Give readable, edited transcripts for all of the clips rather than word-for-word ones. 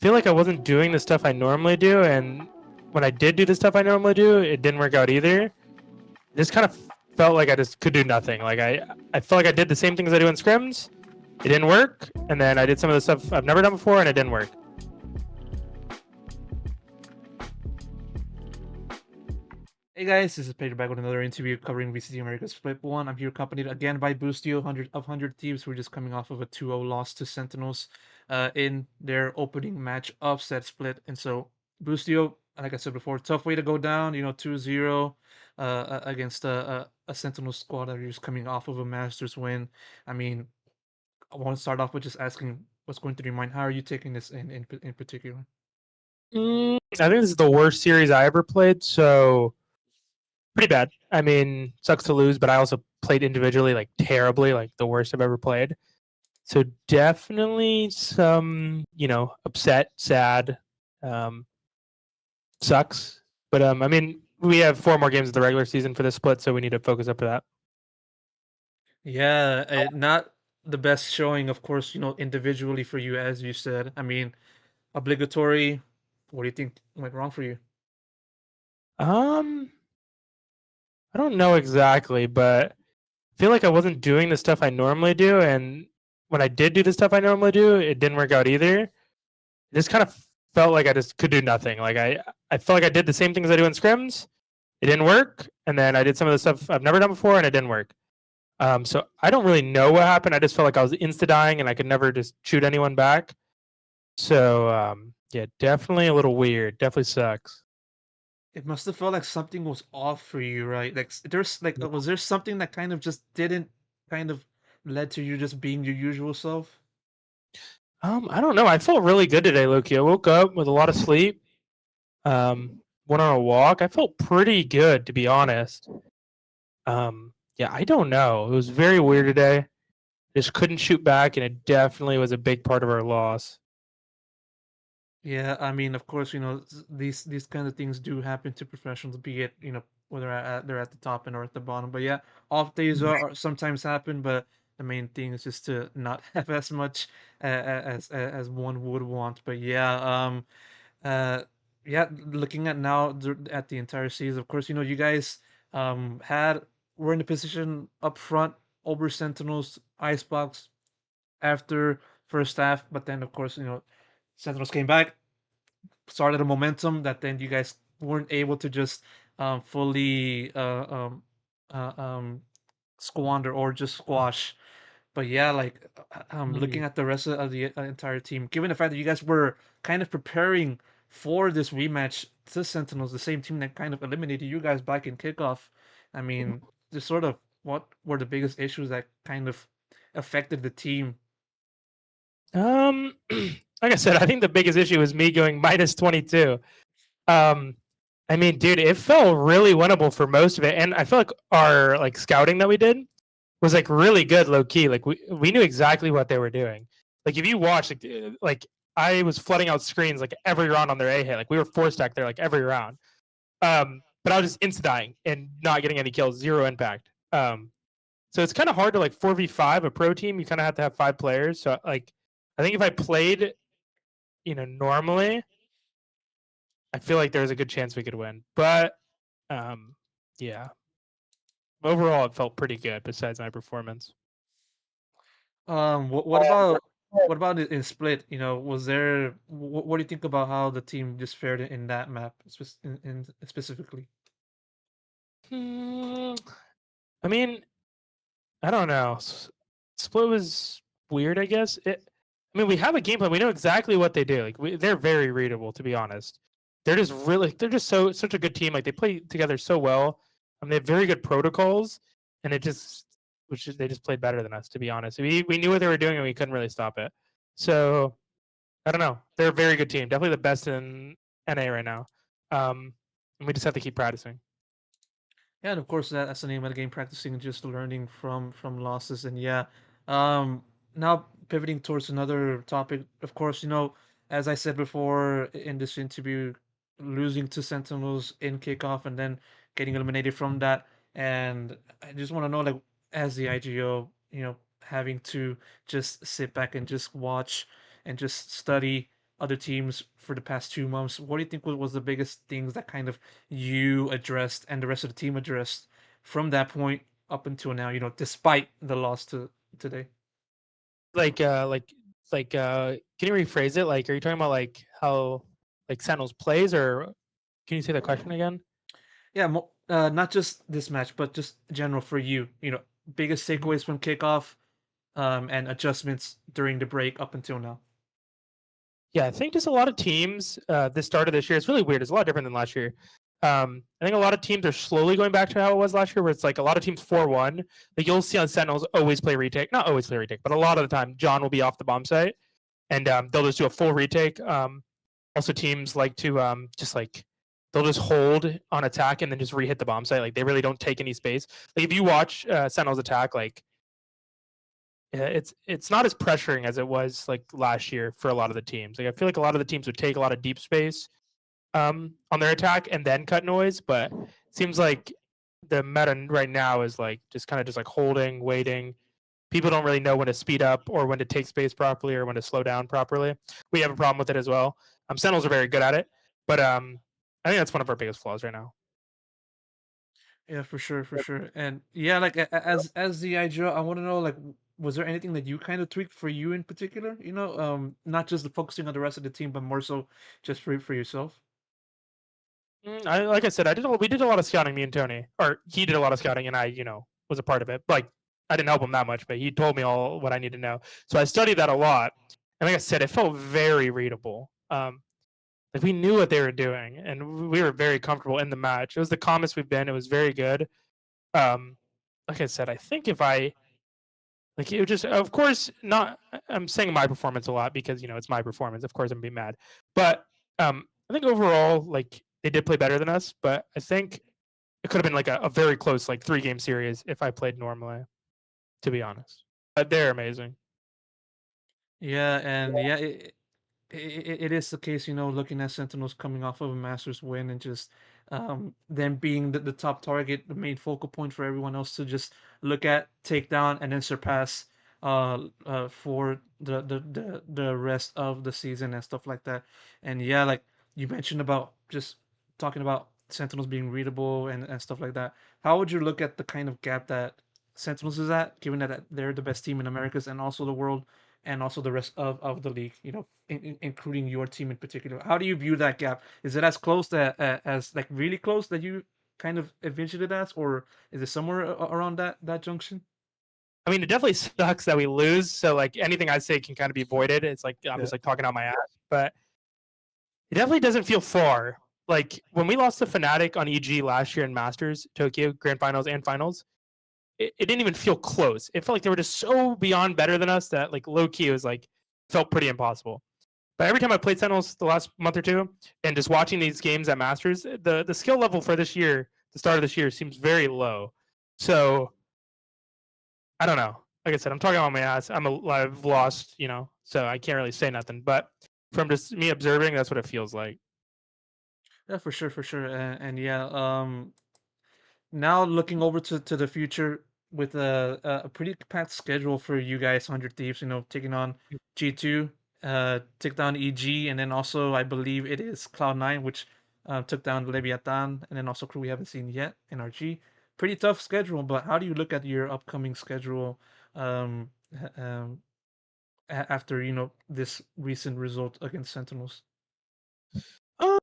feel like I wasn't doing the stuff I normally do, and when I did do the stuff I normally do, it didn't work out either. It just kind of felt like I just could do nothing. Like I felt like I did the same things I do in scrims. It didn't work, and then I did some of the stuff I've never done before, and it didn't work. Hey guys, this is Pedro back with another interview covering VCT Americas Split 1. I'm here accompanied again by Boostio, 100 Thieves. We're just coming off of a 2-0 loss to Sentinels in their opening match of said split. And so, Boostio, like I said before, tough way to go down, 2-0 against a Sentinels squad that are just coming off of a Masters win. I mean, I want to start off with just asking what's going through your mind. How are you taking this in particular? I think this is the worst series I ever played, so pretty bad. I mean, sucks to lose, but I also played individually like terribly, like the worst I've ever played. So definitely some, upset, sad, um, sucks. But I mean, we have 4 more games of the regular season for this split, so we need to focus up for that. Yeah, not the best showing, of course, individually for you, as you said. I mean, obligatory. What do you think went wrong for you? Um, I don't know exactly, but I feel like I wasn't doing the stuff I normally do, and when I did do the stuff I normally do, it didn't work out either. It just kind of felt like I just could do nothing. Like I felt like I did the same things I do in scrims. It didn't work, and then I did some of the stuff I've never done before, and it didn't work. So I don't really know what happened. I just felt like I was insta dying, and I could never just shoot anyone back. So yeah, definitely a little weird. Definitely sucks. It must have felt like something was off for you, right? Like there's like was there something that kind of just didn't kind of led to you just being your usual self? I don't know. I felt really good today, Loki. I woke up with a lot of sleep. Went on a walk. I felt pretty good, to be honest. Yeah, I don't know. It was very weird today. Just couldn't shoot back, and it definitely was a big part of our loss. Yeah, I mean, of course, these kind of things do happen to professionals, be it whether they're at the top end or at the bottom. But yeah, off days are sometimes happen, but the main thing is just to not have as much as one would want. But uh, yeah, looking at now at the entire season, of course, you guys had were in a position up front over Sentinels, Icebox after first half, but then of course, Sentinels came back, started a momentum that then you guys weren't able to just fully squander or just squash. But yeah, like looking at the rest of the entire team, given the fact that you guys were kind of preparing for this rematch to Sentinels, the same team that kind of eliminated you guys back in kickoff. I mean, just sort of what were the biggest issues that kind of affected the team? Like I said, I think the biggest issue was me going minus 22. Um, I mean, dude, it felt really winnable for most of it, and I feel like our like scouting that we did was like really good, low key. Like we knew exactly what they were doing. Like if you watch, like I was flooding out screens like every round on their A hit. Like we were 4 stacked there like every round. But I was just insta dying and not getting any kills, zero impact. So it's kind of hard to like 4v5 a pro team. You kind of have to have 5 players. So like, I think if I played, normally, I feel like there's a good chance we could win. But yeah, overall it felt pretty good. Besides my performance. What about in Split? Was there what do you think about how the team just fared in that map, in specifically? Hmm, I mean, I don't know. Split was weird, I guess. I mean, we have a game plan. We know exactly what they do. Like, they're very readable, to be honest. They're just such a good team. Like, they play together so well. They have very good protocols, and they just played better than us, to be honest. We knew what they were doing, and we couldn't really stop it. So I don't know. They're a very good team. Definitely the best in NA right now. And we just have to keep practicing. Yeah, and of course that's the name of the game, practicing and just learning from losses. And yeah, um, now pivoting towards another topic. Of course, as I said before in this interview, losing to Sentinels in kickoff and then getting eliminated from that. And I just want to know, like, as the IGO, having to just sit back and just watch and just study. other teams for the past 2 months. What do you think was the biggest things that kind of you addressed and the rest of the team addressed from that point up until now? Despite the loss to today. Like can you rephrase it? Like, are you talking about like how like Sentinels plays, or can you say the question again? Yeah, not just this match, but just general for you. Biggest Mhm. takeaways from kickoff, and adjustments during the break up until now. Yeah, I think just a lot of teams this start of this year. It's really weird. It's a lot different than last year. I think a lot of teams are slowly going back to how it was last year, where it's like a lot of teams 4-1. Like you'll see on Sentinels always play retake, not always play retake, but a lot of the time John will be off the bomb site, and they'll just do a full retake. Also, teams like to just like they'll just hold on attack and then just re-hit the bomb site. Like they really don't take any space. Like if you watch Sentinels attack, like yeah, it's not as pressuring as it was like last year for a lot of the teams. Like I feel like a lot of the teams would take a lot of deep space on their attack and then cut noise, but it seems like the meta right now is like just kind of just like holding, waiting. People don't really know when to speed up or when to take space properly or when to slow down properly. We have a problem with it as well. Sentinels are very good at it, but I think that's one of our biggest flaws right now. Yeah, for sure, for sure. And yeah, like as the IGL, I want to know like was there anything that you kind of tweaked for you in particular? Not just the focusing on the rest of the team, but more so just for yourself. Like I said, we did a lot of scouting, me and Tony, or he did a lot of scouting, and I, was a part of it. Like I didn't help him that much, but he told me all what I need to know. So I studied that a lot, and like I said, it felt very readable. Like we knew what they were doing, and we were very comfortable in the match. It was the calmest we've been. It was very good. Um, like I said, I think if I like it, just of course not. I'm saying my performance a lot because it's my performance. Of course, I'm gonna be mad, but I think overall, like they did play better than us. But I think it could have been like a very close, like 3-game series if I played normally. To be honest, but they're amazing. Yeah, and yeah, it is the case, looking at Sentinels coming off of a Masters win and just them being the top target, the main focal point for everyone else to just look at, take down, and then surpass for the rest of the season and stuff like that. And yeah, like you mentioned about just talking about Sentinels being readable and stuff like that. How would you look at the kind of gap that Sentinels is at, given that they're the best team in Americas and also the world? And also the rest of the league, including your team in particular. How do you view that gap? Is it as close as like really close that you kind of envisioned it as, or is it somewhere around that junction? I mean, it definitely sucks that we lose. So like anything I say can kind of be voided. It's like I'm Yeah. just like talking out my ass, but it definitely doesn't feel far. Like when we lost to Fnatic on EG last year in Masters, Tokyo Grand Finals and Finals, it didn't even feel close. It felt like they were just so beyond better than us that like low key it was like felt pretty impossible. But every time I played Sentinels the last month or two, and just watching these games at Masters, the skill level for this year, the start of this year, seems very low. So I don't know. Like I said, I'm talking about my ass. I've lost, so I can't really say nothing. But from just me observing, that's what it feels like. Yeah, for sure, for sure. And yeah, now looking over to the future with a pretty packed schedule for you guys, 100 Thieves, taking on G2, took down EG, and then also I believe it is Cloud9, which took down Leviathan, and then also crew we haven't seen yet, NRG. Pretty tough schedule, but how do you look at your upcoming schedule um, after, this recent result against Sentinels? Uh,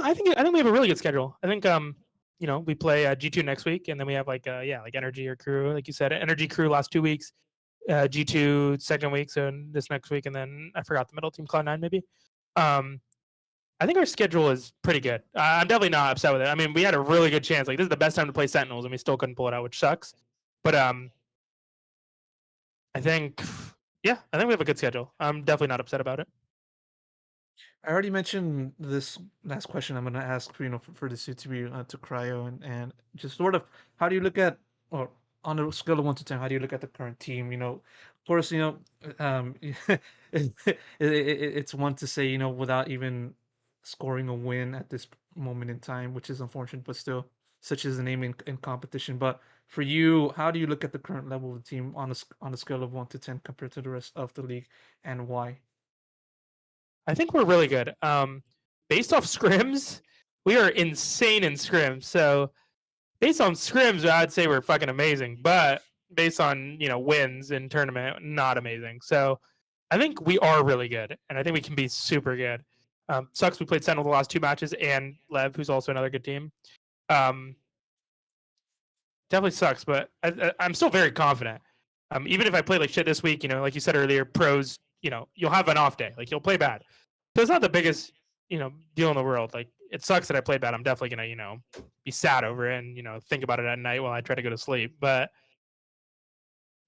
I think we have a really good schedule. I think we play G2 next week, and then we have like like Energy or Crew, like you said, Energy Crew last 2 weeks, G2 second week, so this next week, and then I forgot the middle team Cloud9 maybe. Um, I think our schedule is pretty good. I'm definitely not upset with it. I mean, we had a really good chance. Like this is the best time to play Sentinels, and we still couldn't pull it out, which sucks. But I think I think we have a good schedule. I'm definitely not upset about it. I already mentioned this last question I'm going to ask for, for this interview to Cryo and just sort of how do you look at, or on a scale of 1 to 10, how do you look at the current team? Of course, it's one to say, without even scoring a win at this moment in time, which is unfortunate, but still, such is the name in competition. But for you, how do you look at the current level of the team on a scale of 1 to 10 compared to the rest of the league, and why? I think we're really good. Based off scrims, we are insane in scrims. So based on scrims, I'd say we're fucking amazing. But based on wins in tournament, not amazing. So I think we are really good, and I think we can be super good. Sucks we played Sentinel the last two matches, and Lev, who's also another good team. Um, Definitely sucks, but I'm still very confident. Even if I play like shit this week, like you said earlier, pros, you'll have an off day, like you'll play bad. So it's not the biggest, deal in the world. Like it sucks that I played bad. I'm definitely gonna, be sad over it and think about it at night while I try to go to sleep. But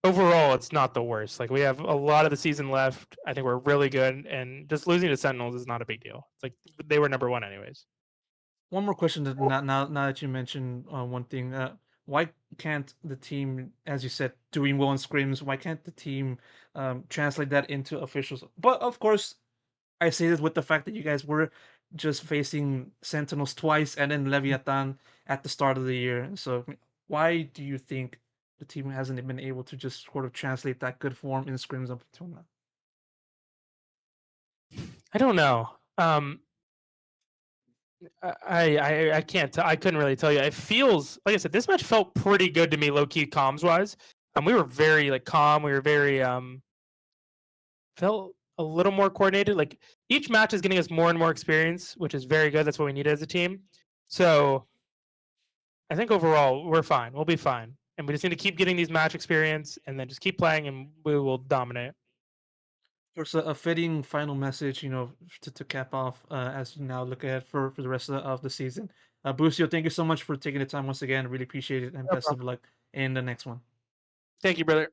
overall, it's not the worst. Like we have a lot of the season left. I think we're really good, and just losing to Sentinels is not a big deal. It's like they were number one anyways. One more question that now that you mentioned one thing, why can't the team, as you said, doing well in scrims, why can't the team translate that into officials? But of course, I say this with the fact that you guys were just facing Sentinels twice and then Leviathan at the start of the year. So why do you think the team hasn't been able to just sort of translate that good form in scrims up until now? I don't know. I can't. I couldn't really tell you. It feels like I said. This match felt pretty good to me, low key comms wise. We were very like calm. We were very felt a little more coordinated. Like each match is getting us more and more experience, which is very good. That's what we needed as a team. So I think overall we're fine. We'll be fine, and we just need to keep getting these match experience, and then just keep playing, and we will dominate. There's a fitting final message, to cap off as you now look ahead for the rest of the season. Boostio, thank you so much for taking the time once again. Really appreciate it, and No best of problem. luck in the next one. Thank you, brother.